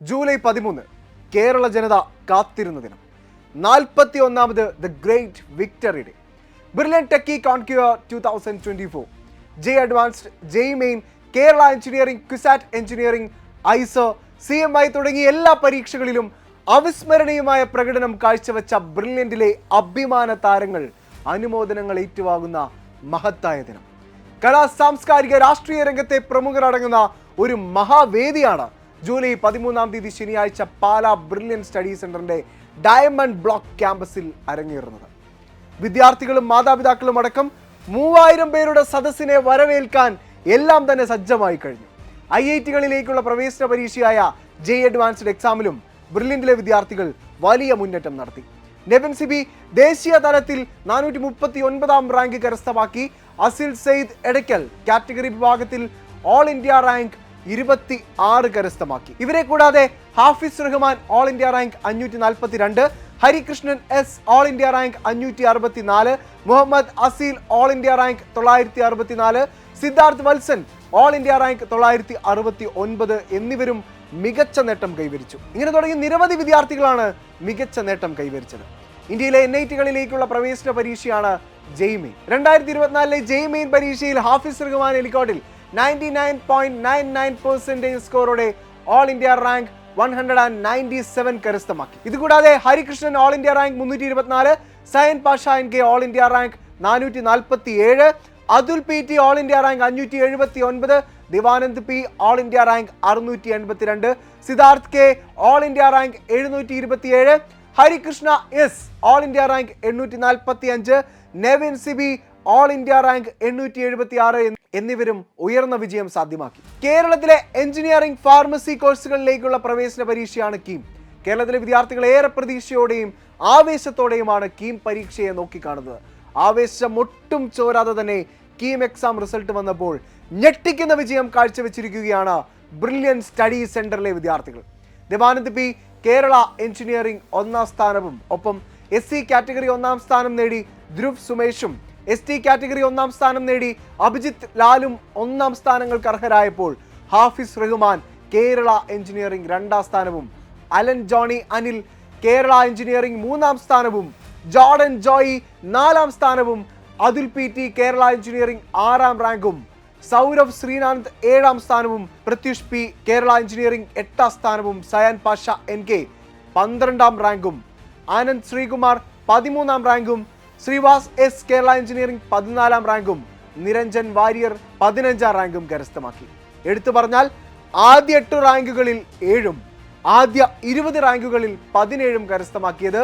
July 13 Kerala ജനത കാത്തിരുന്ന ദിനം. 41ാമത് the great victory day. Brilliant techie conquer 2024, JEE advanced, JEE main, Kerala engineering, CUSAT engineering, IISER, CMI തുടങ്ങിയ എല്ലാ പരീക്ഷകളിലും അവിസ്മരണീയമായ പ്രകടനം കാഴ്ചവെച്ച ബ്രില്യന്റിലെ അഭിമാന താരങ്ങൾ അനുമോദനങ്ങൾ ഏറ്റുവാങ്ങുന്ന മഹത്തായ ദിനം. കലാ സാംസ്കാരിക രാഷ്ട്രീയ രംഗത്തെ പ്രമുഖരടങ്ങുന്ന ഒരു മഹാവേദിയാണ് ജൂലൈ 13-ാം തീയതി ശനിയാഴ്ച പാലാ ബ്രില്യന്റ് സ്റ്റഡി സെന്ററിന്റെ ഡയമണ്ട് ബ്ലോക്ക് ക്യാമ്പസിൽ അരങ്ങേറുന്നത്. വിദ്യാർത്ഥികളും മാതാപിതാക്കളും അടക്കം 3000 പേരുടെ സദസ്സിനെ വരവേൽക്കാൻ എല്ലാം തന്നെ സജ്ജമായി കഴിഞ്ഞു. IIT-കളിലേക്കുള്ള പ്രവേശന പരീക്ഷയായ ജെ അഡ്വാൻസ്ഡ് എക്സാമിലും ബ്രില്യന്റിലെ വിദ്യാർത്ഥികൾ വലിയ മുന്നേറ്റം നടത്തി. നെവിൻ സിബി ദേശീയ തലത്തിൽ 439ാം റാങ്ക് കരസ്ഥമാക്കി. അസിൽ സെയ്ദ് എടയ്ക്കൽ കാറ്റഗറി വിഭാഗത്തിൽ ഓൾ ഇന്ത്യ റാങ്ക് 26 കരസ്ഥമാക്കി. ഇവരെ കൂടാതെ Hafiz Rahman all India rank 542, Harikrishnan S all India rank 564, Muhammad Aseel all India rank 964, Siddharth Valsan all India rank 969 എന്നിവരും മികച്ച നേട്ടം കൈവരിച്ചു. ഇങ്ങനെ തുടങ്ങി നിരവധി വിദ്യാർത്ഥികളാണ് മികച്ച നേട്ടം കൈവരിച്ചത്. ഇന്ത്യയിലെ NIT-കളിലേക്കുള്ള പ്രവേശന പരീക്ഷയാണ് ജെയ്മെയിൻ. 2024 ജെയ്മെയിൻ പരീക്ഷയിൽ ഹാഫിസ് റഹ്മാൻ എലിക്കോട്ടിൽ 99.99% സ്കോറോടെ ഓൾ ഇന്ത്യ റാങ്ക് 197 കരസ്ഥമാക്കി. ഇതുകൂടാതെ Harikrishnan all India rank 324, Sayan Pasha NK all India rank 447, Athul PT all India rank 579, Divanand P all India rank 682, Siddharth K all India rank 727, Harikrishna S all India rank 845, Nevin Sibi all India rank 876 എന്നിവരും ഉയർന്ന വിജയം സാധ്യമാക്കി. കേരളത്തിലെ എഞ്ചിനീയറിംഗ്, ഫാർമസി കോഴ്സുകളിലേക്കുള്ള പ്രവേശന പരീക്ഷയാണ് കീം. കേരളത്തിലെ വിദ്യാർത്ഥികൾ ഏറെ പ്രതീക്ഷയോടെയും ആവേശത്തോടെയുമാണ് കീം പരീക്ഷയെ നോക്കിക്കാണുന്നത്. ആവേശം ഒട്ടും ചോരാതെ തന്നെ കീം എക്സാം റിസൾട്ട് വന്നപ്പോൾ ഞെട്ടിക്കുന്ന വിജയം കാഴ്ചവെച്ചിരിക്കുകയാണ് ബ്രില്യന്റ് സ്റ്റഡി സെന്ററിലെ വിദ്യാർത്ഥികൾ. ദിവാനന്ദ് P കേരള എഞ്ചിനീയറിംഗ് 1ാം സ്ഥാനവും ഒപ്പം SC കാറ്റഗറി 1ാം സ്ഥാനം നേടി ധ്രുവ് സുമേഷും, ST കാറ്റഗറി 1ാം സ്ഥാനം നേടി അഭിജിത്ത് ലാലും 1ാം സ്ഥാനങ്ങൾക്ക് അർഹരായപ്പോൾ ഹാഫിസ് റഹ്മാൻ കേരള എഞ്ചിനീയറിംഗ് 2ാം സ്ഥാനവും, Alan Johnny Anil Kerala engineering 3ാം സ്ഥാനവും, ജോർഡൻ ജോയി 4ാം സ്ഥാനവും, അതുൽ PT കേരള എഞ്ചിനീയറിംഗ് 6ാം റാങ്കും, സൗരവ് ശ്രീനാഥ് 7ാം സ്ഥാനവും, പ്രത്യുഷ് P കേരള എഞ്ചിനീയറിംഗ് 8ാം സ്ഥാനവും, സയൻ പാഷ NK 12ാം റാങ്കും, ആനന്ദ് ശ്രീകുമാർ 13ാം റാങ്കും, ശ്രീവാസ് S കേരള എഞ്ചിനീയറിംഗ് 14ാം റാങ്കും, നിരഞ്ജൻ വാര്യർ 15ാം റാങ്കും കരസ്ഥമാക്കി. എടുത്തു പറഞ്ഞാൽ ആദ്യ 8 റാങ്കുകളിൽ 7ഉം ആദ്യ 20 റാങ്കുകളിൽ 17ഉം കരസ്ഥമാക്കിയത്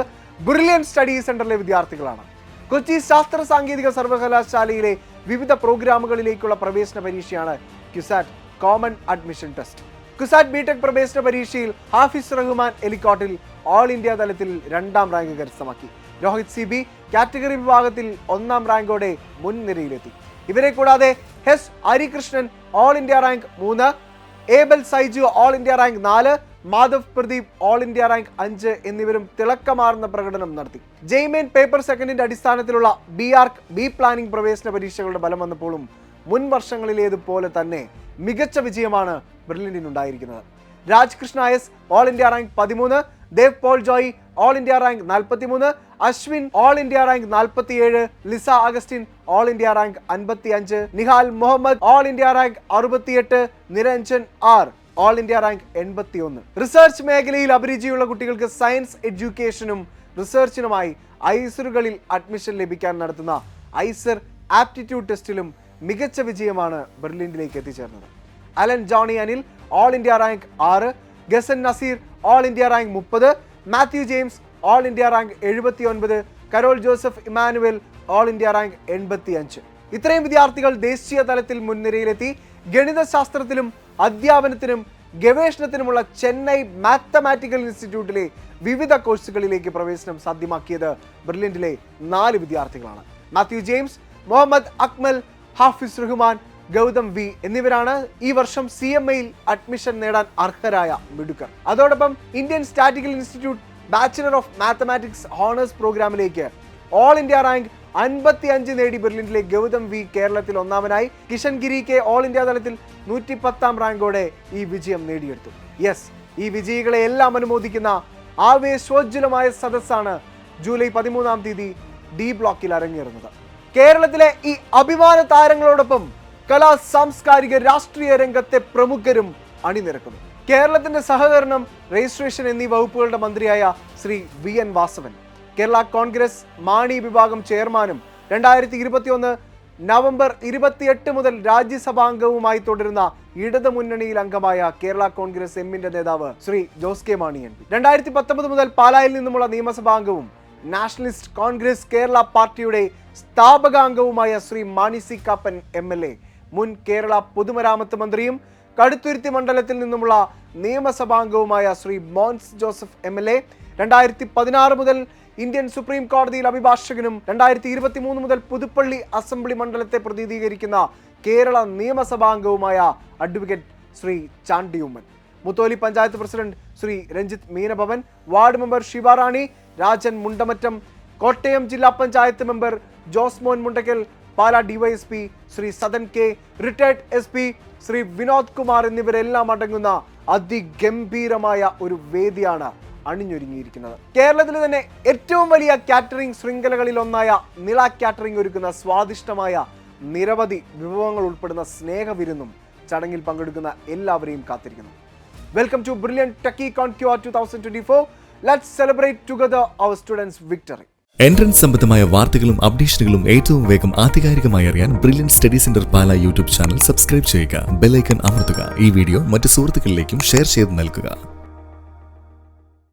ബ്രില്യന്റ് സ്റ്റഡി സെന്ററിലെ വിദ്യാർത്ഥികളാണ്. കൊച്ചി ശാസ്ത്ര സാങ്കേതിക സർവകലാശാലയിലെ വിവിധ പ്രോഗ്രാമുകളിലേക്കുള്ള പ്രവേശന പരീക്ഷയാണ് CUSAT common admission test. CUSAT BTech പ്രവേശന പരീക്ഷയിൽ ഹാഫിസ് റഹ്മാൻ എലിക്കോട്ടിൽ ഓൾ ഇന്ത്യ തലത്തിൽ 2ാം റാങ്ക് കരസ്ഥമാക്കി. രോഹിത് CB കാറ്റഗറി വിഭാഗത്തിൽ 1ാം റാങ്കോടെ മുൻനിരയിലെത്തി. ഇവരെ കൂടാതെ Harikrishnan all India rank 3, Abel Saiju all India rank 4, Madhav Pradeep all India rank 5 എന്നിവരും തിളക്കമാർന്ന പ്രകടനം നടത്തി. ജെയ്മെയിൻ പേപ്പർ സെക്കൻഡിന്റെ അടിസ്ഥാനത്തിലുള്ള BARC ബി പ്ലാനിംഗ് പ്രവേശന പരീക്ഷകളുടെ ഫലം വന്നപ്പോഴും മുൻ വർഷങ്ങളിലേതുപോലെ തന്നെ മികച്ച വിജയമാണ് ബ്രില്യന്റിനുണ്ടായിരിക്കുന്നത്. Rajkrishna S all India rank 13, Dev Paul Joy all India rank 43, Ashwin all India rank 47, Lisa Augustine all India rank 55, Nihal Muhammad all India rank 68, Niranjan R all India rank 81. Research മേഖലയിൽ അഭിരുചിയുള്ള കുട്ടികൾക്ക് സയൻസ് എഡ്യൂക്കേഷനും റിസർച്ചിനുമായി ഐസറുകളിൽ അഡ്മിഷൻ ലഭിക്കാൻ നടത്തുന്ന ഐസർ ആപ്റ്റിറ്റ്യൂഡ് ടെസ്റ്റിലും മികച്ച വിജയമാണ് ബ്രില്യന്റിലേക്ക് എത്തിച്ചേർന്നത്. Alan Johnny Anil all India rank 6, Ghasan Nazeer all India rank 30, Mathew James all India rank 79, Carol Joseph Emmanuel all India rank 85. ഇത്രയും വിദ്യാർത്ഥികൾ ദേശീയ തലത്തിൽ മുൻനിരയിലെത്തി. ഗണിതശാസ്ത്രത്തിലും അധ്യാപനത്തിനും ഗവേഷണത്തിനുമുള്ള ചെന്നൈ മാത്തമാറ്റിക്കൽ ഇൻസ്റ്റിറ്റ്യൂട്ടിലെ വിവിധ കോഴ്സുകളിലേക്ക് പ്രവേശനം സാധ്യമാക്കിയത് ബ്രില്യന്റിലെ 4 വിദ്യാർത്ഥികളാണ്. മാത്യു ജെയിംസ്, മുഹമ്മദ് അക്മൽ, ഹാഫിസ് റഹ്മാൻ, ഗൗതം V എന്നിവരാണ് ഈ വർഷം CMI-യിൽ അഡ്മിഷൻ നേടാൻ അർഹരായ മിടുക്കർ. അതോടൊപ്പം Indian statistical institute bachelor of mathematics honours പ്രോഗ്രാമിലേക്ക് ഓൾ ഇന്ത്യ റാങ്ക് 55 നേടി ബ്രില്യന്റിലെ ഗൗതം V കേരളത്തിൽ 1ാമനായി. Kishan Giri K all India തലത്തിൽ 110ാം റാങ്കോടെ ഈ വിജയം നേടിയെടുത്തു. യെസ്, ഈ വിജയികളെ എല്ലാം അനുമോദിക്കുന്ന ആവേശോജ്വലമായ സദസ്സാണ് ജൂലൈ 13-ാം തീയതി ഡി ബ്ലോക്കിൽ അരങ്ങേറുന്നത്. കേരളത്തിലെ ഈ അഭിമാന താരങ്ങളോടൊപ്പം കലാ സാംസ്കാരിക രാഷ്ട്രീയ രംഗത്തെ പ്രമുഖരും അണിനിരക്കുന്നു. കേരളത്തിന്റെ സഹകരണം, രജിസ്ട്രേഷൻ എന്നീ വകുപ്പുകളുടെ മന്ത്രിയായ ശ്രീ VN വാസവൻ, കേരള കോൺഗ്രസ് മാണി വിഭാഗം ചെയർമാനും 2021 നവംബർ 28 മുതൽ രാജ്യസഭാംഗവുമായി തുടരുന്ന ഇടതു മുന്നണിയിൽ അംഗമായ കേരള കോൺഗ്രസ് എമ്മിന്റെ നേതാവ് ശ്രീ ജോസ് കെ മാണി MP, 2019 മുതൽ പാലായിൽ നിന്നുമുള്ള നിയമസഭാംഗവും നാഷണലിസ്റ്റ് കോൺഗ്രസ് കേരള പാർട്ടിയുടെ സ്ഥാപകാംഗവുമായ ശ്രീ മാണി സി കാപ്പൻ MLA, മുൻ കേരള പൊതുമരാമത്ത് മന്ത്രിയും കടുത്തുരുത്തി മണ്ഡലത്തിൽ നിന്നുമുള്ള നിയമസഭാംഗവുമായ ശ്രീ മോൻസ് ജോസഫ് MLA, 2016 മുതൽ ഇന്ത്യൻ സുപ്രീം കോടതിയിൽ അഭിഭാഷകനും 2023 മുതൽ പുതുപ്പള്ളി അസംബ്ലി മണ്ഡലത്തെ പ്രതിനിധീകരിക്കുന്ന കേരള നിയമസഭാംഗവുമായ advocate Shri Chandy Oommen, Mutholi panchayat president Shri Ranjith Meenabhavan, ward member Shivarani, Rajan Mundamattam, Kottayam ജില്ലാ panchayat member Josmon Mundackal, Pala DYSP Shri Sadan K, retired SP Shri Vinod Kumar എന്നിവരെല്ലാം അടങ്ങുന്ന അതിഗംഭീരമായ ഒരു വേദിയാണ് അണിഞ്ഞൊരുങ്ങിയിരിക്കുന്നത്. കേരളത്തിലെ തന്നെ ഏറ്റവും വലിയ കാറ്ററിംഗ് ശൃംഖലകളിൽ ഒന്നായ നിള കാറ്ററിംഗ് ഒരുക്കുന്ന സ്വാദിഷ്ടമായ നിരവധി വിഭവങ്ങൾ ഉൾപ്പെടുന്ന സ്നേഹവിരുന്നും ചടങ്ങിൽ പങ്കെടുക്കുന്ന എല്ലാവരെയും കാത്തിരിക്കുന്നു. Welcome to brilliant techie conquer 2024. Let's celebrate together our students victory. Entrance സംബന്ധമായ വാർത്തകളും അപ്ഡേഷനുകളും ഏറ്റവും വേഗം ആധികാരികമായി അറിയാൻ brilliant study centre Pala YouTube channel subscribe ചെയ്യുക. ബെൽ ഐക്കൺ അമർത്തുക. ഈ വീഡിയോ മറ്റ് സുഹൃത്തുക്കളിലേക്കും ഷെയർ ചെയ്ത് നൽകുക.